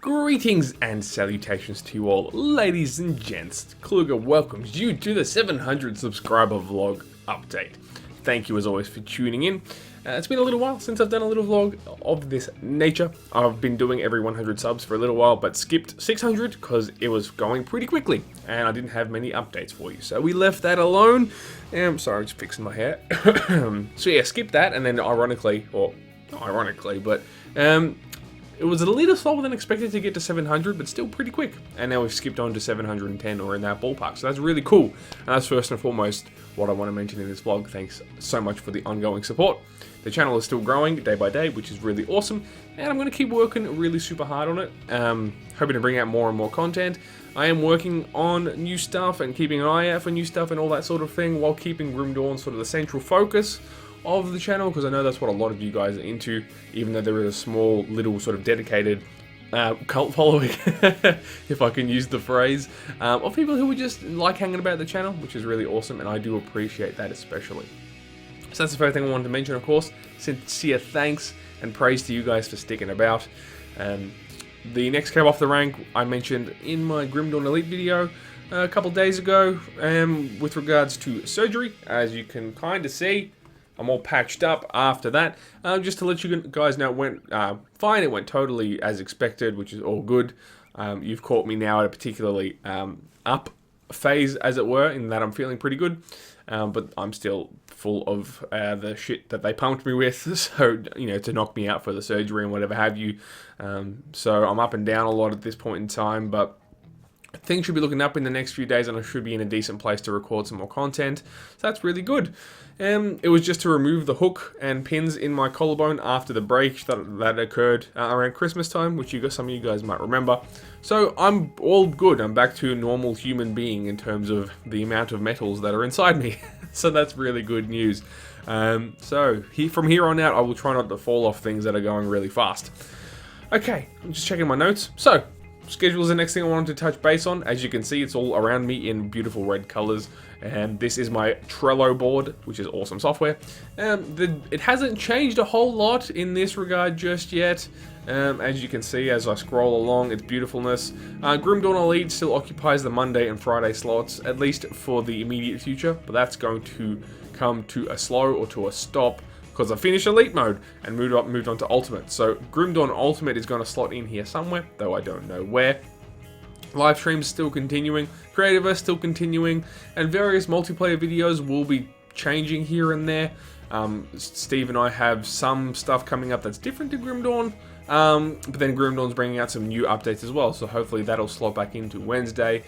Greetings and salutations to you all, ladies and gents. Kluger welcomes you to the 700 subscriber vlog update. Thank you as always for tuning in. It's been a little while since I've done a little vlog of this nature. I've been doing every 100 subs for a little while, but skipped 600 because it was going pretty quickly and I didn't have many updates for you. So we left that alone. Sorry, I'm just fixing my hair. So yeah, skip that, and then not ironically, but it was a little slower than expected to get to 700, but still pretty quick. And now we've skipped on to 710 or in that ballpark. So that's really cool. And that's first and foremost what I want to mention in this vlog. Thanks so much for the ongoing support. The channel is still growing day by day, which is really awesome. And I'm going to keep working really super hard on it. Hoping to bring out more and more content. I am working on new stuff and keeping an eye out for new stuff and all that sort of thing, while keeping Grim Dawn sort of the central focus of the channel, because I know that's what a lot of you guys are into, even though there is a small little sort of dedicated cult following, if I can use the phrase, of people who would just like hanging about the channel, which is really awesome, and I do appreciate that especially. So that's the first thing I wanted to mention, of course. Sincere thanks and praise to you guys for sticking about. The next cab off the rank I mentioned in my Grim Dawn Elite video a couple days ago, with regards to surgery. As you can kind of see, I'm all patched up after that. Just to let you guys know, it went fine. It went totally as expected, which is all good. You've caught me now at a particularly up phase, as it were, in that I'm feeling pretty good. But I'm still full of the shit that they pumped me with, so, you know, to knock me out for the surgery and whatever have you. So I'm up and down a lot at this point in time, but things should be looking up in the next few days, and I should be in a decent place to record some more content. So that's really good. It was just to remove the hook and pins in my collarbone after the break that occurred around Christmas time, which some of you guys might remember. So I'm all good. I'm back to a normal human being in terms of the amount of metals that are inside me. So that's really good news. So from here on out, I will try not to fall off things that are going really fast. Okay, I'm just checking my notes. So schedule is the next thing I wanted to touch base on. As you can see, it's all around me in beautiful red colors. And this is my Trello board, which is awesome software. It hasn't changed a whole lot in this regard just yet. As you can see, as I scroll along, its beautifulness. Grim Dawn Elite still occupies the Monday and Friday slots, at least for the immediate future. But that's going to come to a slow or to a stop, because I finished Elite mode and moved on to Ultimate. So Grim Dawn Ultimate is going to slot in here somewhere, though I don't know where. Live streams still continuing, Creativerse still continuing, and various multiplayer videos will be changing here and there. Steve and I have some stuff coming up that's different to Grim Dawn, but then Grim Dawn's bringing out some new updates as well, so hopefully that'll slot back into Wednesday.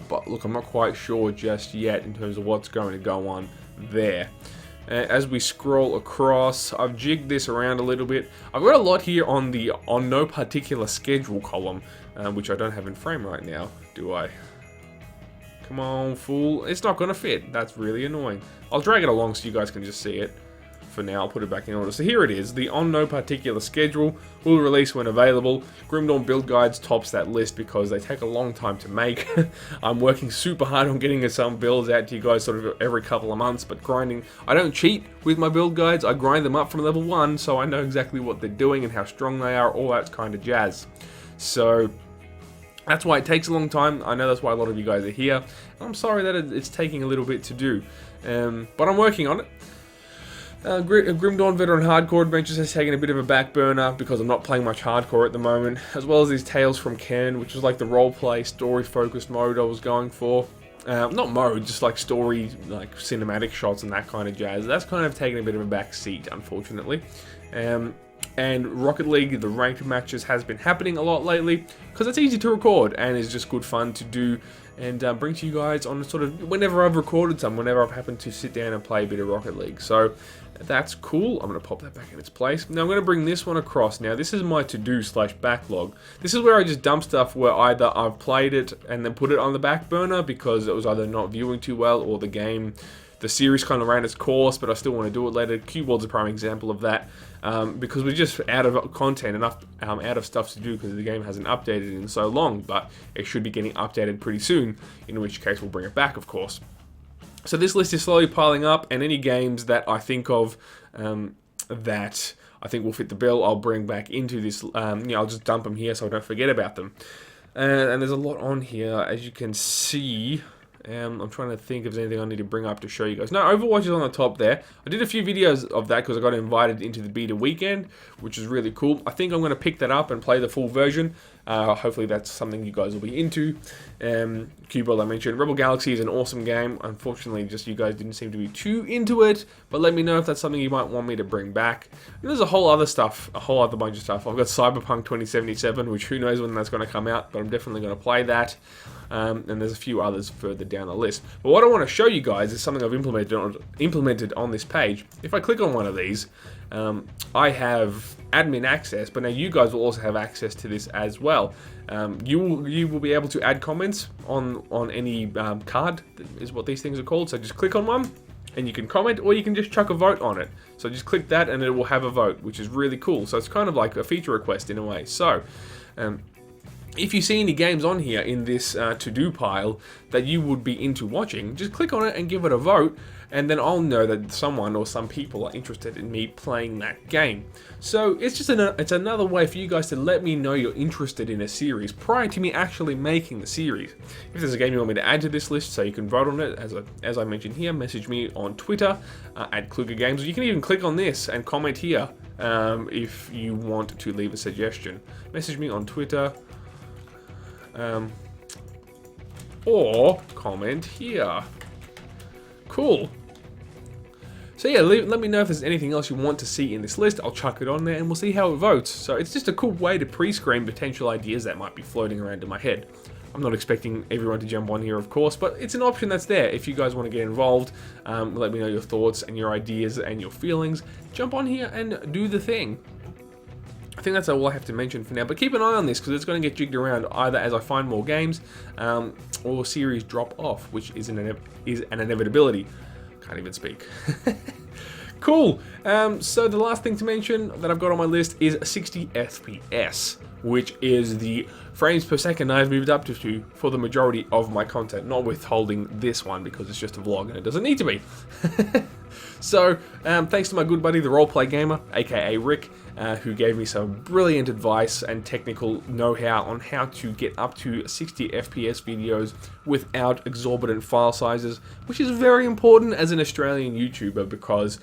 But look, I'm not quite sure just yet in terms of what's going to go on there. As we scroll across, I've jigged this around a little bit. I've got a lot here on the on no particular schedule column, which I don't have in frame right now, do I? Come on, fool. It's not going to fit. That's really annoying. I'll drag it along so you guys can just see it. For now, I'll put it back in order. So here it is. The on no particular schedule will release when available. Grim Dawn build guides tops that list because they take a long time to make. I'm working super hard on getting some builds out to you guys sort of every couple of months, but grinding. I don't cheat with my build guides. I grind them up from level 1, so I know exactly what they're doing and how strong they are, all that kind of jazz. So that's why it takes a long time. I know that's why a lot of you guys are here. I'm sorry that it's taking a little bit to do, but I'm working on it. Grim Dawn Veteran Hardcore Adventures has taken a bit of a back burner because I'm not playing much hardcore at the moment, as well as these Tales from Cairn, which is like the roleplay, story-focused mode I was going for. Not mode, just like story, like cinematic shots and that kind of jazz. That's kind of taken a bit of a back seat, unfortunately. And Rocket League, the ranked matches, has been happening a lot lately because it's easy to record and is just good fun to do and bring to you guys on sort of whenever I've recorded some, whenever I've happened to sit down and play a bit of Rocket League. So that's cool. I'm going to pop that back in its place. Now I'm going to bring this one across. Now this is my to-do/backlog. This is where I just dump stuff where either I've played it and then put it on the back burner because it was either not viewing too well or the series kind of ran its course, but I still want to do it later. Q-World's a prime example of that, because we're just out of content, out of stuff to do because the game hasn't updated in so long, but it should be getting updated pretty soon, in which case we'll bring it back, of course. So this list is slowly piling up, and any games that I think of that I think will fit the bill, I'll bring back into this, I'll just dump them here so I don't forget about them. And there's a lot on here, as you can see. I'm trying to think if there's anything I need to bring up to show you guys. No, Overwatch is on the top there. I did a few videos of that because I got invited into the beta weekend, which is really cool. I think I'm going to pick that up and play the full version. Hopefully that's something you guys will be into. Cube, I mentioned. Rebel Galaxy is an awesome game. Unfortunately, just you guys didn't seem to be too into it. But let me know if that's something you might want me to bring back. And there's a whole other stuff, a whole other bunch of stuff. I've got Cyberpunk 2077, which who knows when that's going to come out, but I'm definitely going to play that. And there's a few others further down the list. But what I want to show you guys is something I've implemented on this page. If I click on one of these, I have admin access, but now you guys will also have access to this as well. You will be able to add comments on any card, is what these things are called. So just click on one, and you can comment, or you can just chuck a vote on it. So just click that, and it will have a vote, which is really cool. So it's kind of like a feature request in a way. So if you see any games on here in this to-do pile that you would be into watching, just click on it and give it a vote, and then I'll know that someone or some people are interested in me playing that game. So it's just it's another way for you guys to let me know you're interested in a series prior to me actually making the series. If there's a game you want me to add to this list so you can vote on it, as I mentioned here, message me on Twitter at Kluger Games. You can even click on this and comment here if you want to leave a suggestion. Message me on Twitter. Or comment here. Cool. So yeah, let me know if there's anything else you want to see in this list. I'll chuck it on there and we'll see how it votes. So it's just a cool way to pre-screen potential ideas that might be floating around in my head. I'm not expecting everyone to jump on here, of course, but it's an option that's there. If you guys want to get involved, let me know your thoughts and your ideas and your feelings. Jump on here and do the thing. I think that's all I have to mention for now, but keep an eye on this because it's going to get jigged around either as I find more games or series drop off, which is an inevitability. Can't even speak. Cool. So the last thing to mention that I've got on my list is 60 FPS, which is the frames per second I've moved up to for the majority of my content, not withholding this one because it's just a vlog and it doesn't need to be. So, thanks to my good buddy, the Roleplay Gamer, aka Rick, who gave me some brilliant advice and technical know-how on how to get up to 60 FPS videos without exorbitant file sizes, which is very important as an Australian YouTuber because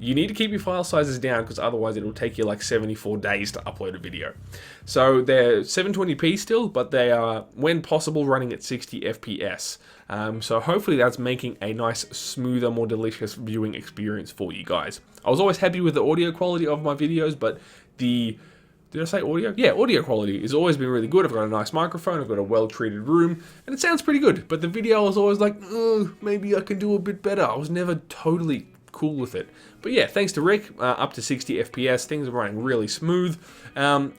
you need to keep your file sizes down because otherwise it will take you like 74 days to upload a video. So they're 720p still, but they are, when possible, running at 60 FPS. So hopefully that's making a nice, smoother, more delicious viewing experience for you guys. I was always happy with the audio quality of my videos, but did I say audio? Yeah, audio quality has always been really good. I've got a nice microphone, I've got a well-treated room, and it sounds pretty good. But the video was always like, oh, maybe I can do a bit better. I was never totally cool with it. But yeah, thanks to Rick, up to 60 FPS, things are running really smooth, and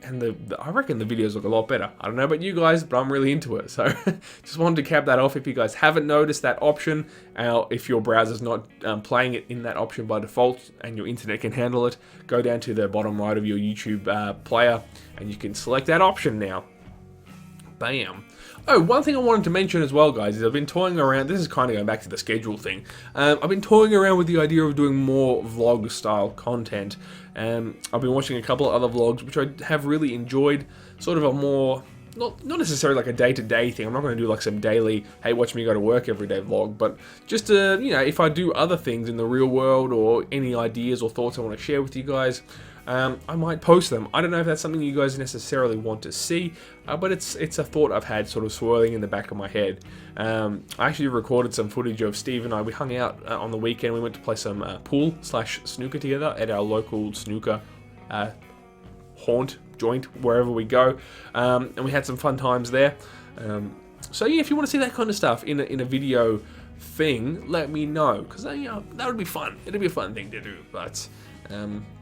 I reckon the videos look a lot better. I don't know about you guys, but I'm really into it, so just wanted to cap that off. If you guys haven't noticed that option, if your browser's not playing it in that option by default, and your internet can handle it, go down to the bottom right of your YouTube player, and you can select that option now. Bam. Oh, one thing I wanted to mention as well, guys, is I've been toying around, this is kind of going back to the schedule thing, I've been toying around with the idea of doing more vlog-style content. I've been watching a couple of other vlogs, which I have really enjoyed, sort of a more, not necessarily like a day-to-day thing. I'm not going to do like some daily, hey, watch me go to work every day vlog, but just, if I do other things in the real world or any ideas or thoughts I want to share with you guys, I might post them. I don't know if that's something you guys necessarily want to see, but it's a thought I've had sort of swirling in the back of my head. I actually recorded some footage of Steve and I. We hung out on the weekend. We went to play some pool/snooker together at our local snooker joint, wherever we go, and we had some fun times there. So yeah, if you want to see that kind of stuff in a video thing, let me know, because that would be fun. It'd be a fun thing to do, but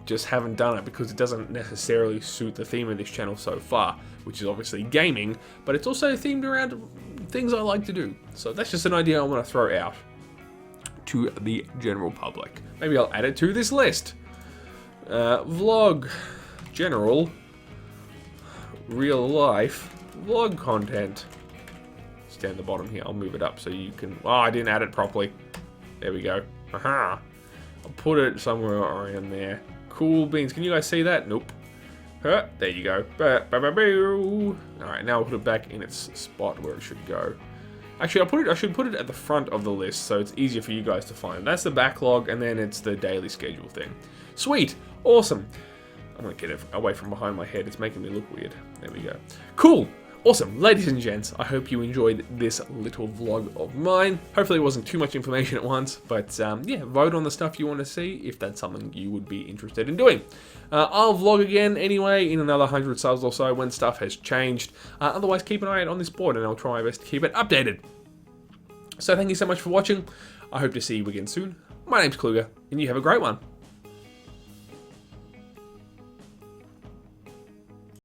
just haven't done it because it doesn't necessarily suit the theme of this channel so far, which is obviously gaming, but it's also themed around things I like to do. So that's just an idea I want to throw out to the general public. Maybe I'll add it to this list. Vlog, general, real life, vlog content. It's down the bottom here. I'll move it up so you can, oh, I didn't add it properly. There we go. Aha. I'll put it somewhere around there. Cool beans. Can you guys see that? Nope. There you go. Alright, now we'll put it back in its spot where it should go. Actually, I should put it at the front of the list so it's easier for you guys to find. That's the backlog, and then it's the daily schedule thing. Sweet! Awesome! I'm gonna get it away from behind my head. It's making me look weird. There we go. Cool! Awesome! Ladies and gents, I hope you enjoyed this little vlog of mine. Hopefully it wasn't too much information at once, but yeah, vote on the stuff you want to see if that's something you would be interested in doing. I'll vlog again anyway in another 100 subs or so when stuff has changed. Otherwise, keep an eye out on this board and I'll try my best to keep it updated. So thank you so much for watching. I hope to see you again soon. My name's Kluger, and you have a great one.